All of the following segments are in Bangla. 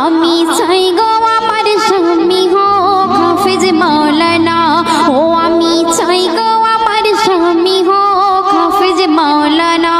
আমি চাই গো আমার স্বামী হোক হাফেজ মাওলানা। ও আমি চাই গো আমার স্বামী হোক হাফেজ মাওলানা।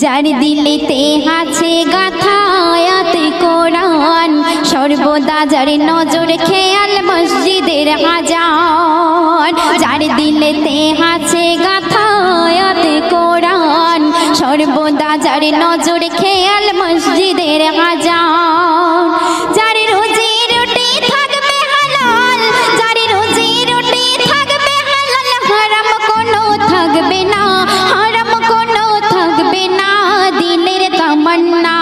যার দিলেতে আছে গাথা আয়াতে কোরআন, সর্বদা যার নজর খেয়াল মসজিদের আজান। যার দিলেতে আছে গাথা আয়াতে কোরআন, সর্বদা যার নজর খেয়াল মসজিদের আজান। যার রুজি রুটি থাকবে হালাল, যার রুজি রুটি থাকবে হালাল, হারাম কোনো থাকবে না, হারাম কোনো থাকবে না। দিলের তামান্না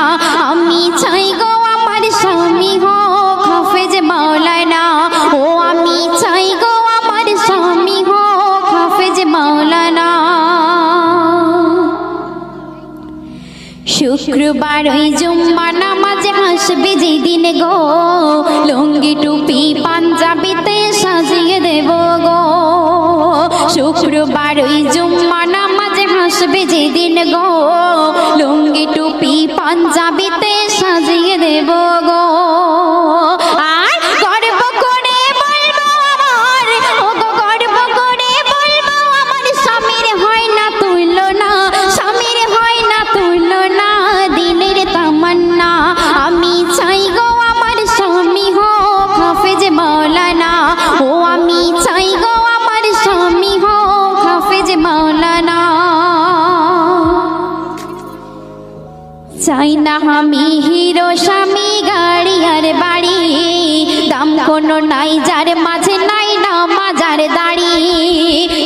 আমি চাই গো আমার স্বামী হোক হাফেজ মাওলানা। ও আমি চাই গো আমার স্বামী হোক হাফেজ মাওলানা। শুক্রবার ওই জুম্মা নামাজে হাসবে যেদিন গো, লুঙ্গি টুপি পাঞ্জাবিতে সাজিয়ে দেব গো। শুক্রবার ওই জুম্মা নামাজে হাসবে যেদিন গো, লুঙ্গি টুপি পাঞ্জাবিতে সাজিয়ে দেব গো। আর গর্ব করে বলবো আমার, ও গো গর্ব করে বলবো আমার স্বামীর হয় না তুলনা, স্বামীর হয় না তুলনা। দিলের তামান্না আমি চাই গো আমার স্বামী হোক হাফেজ মাওলানা। ও আমি চাই গো আমার স্বামী হোক হাফেজ মাওলানা। চাই না আমি হিরো স্বামী গাড়ি আর বাড়ি, দাম কোনো নাই যার মাঝে নাই না মাজার দাড়ি।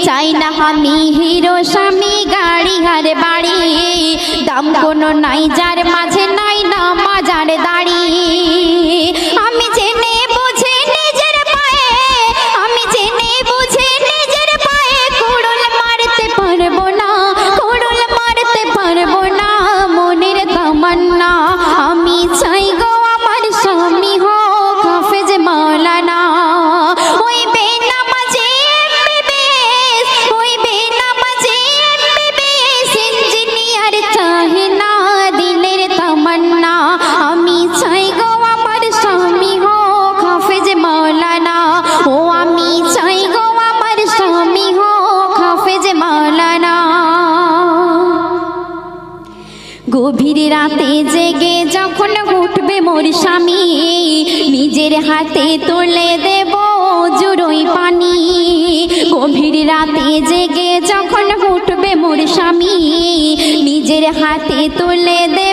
চাই না আমি হিরো স্বামী গাড়ি আর বাড়ি, দাম কোনো নাই যার মাঝে নাই না মাজার দাড়ি। আমি জেনে বুঝে নিজের পায়ে, আমি জেনে বুঝে নিজের পায়ে কুড়ুল মারতে পারবো না, কুড়ুল মারতে পারবো না। মনের তামান্না আমি চাই গো আমার স্বামী হোক হাফেজ মাওলানা। ওই বেনামাজি এমবিবিএস, ওই বেনামাজি এমবিবিএস ইঞ্জিনিয়ার চাহে না। দিলের তামান্না আমি চাই গো আমার স্বামী হোক হাফেজ মাওলানা। ও আমি চাই গো আমার স্বামী হোক হাফেজ মাওলানা। গভীর রাতে জেগে যখন উঠবে মোর স্বামী, নিজের হাতে তুলে দেব জুড়োই পানি। গভীর রাতে জেগে যখন উঠবে মোর স্বামী, নিজের হাতে তুলে দেব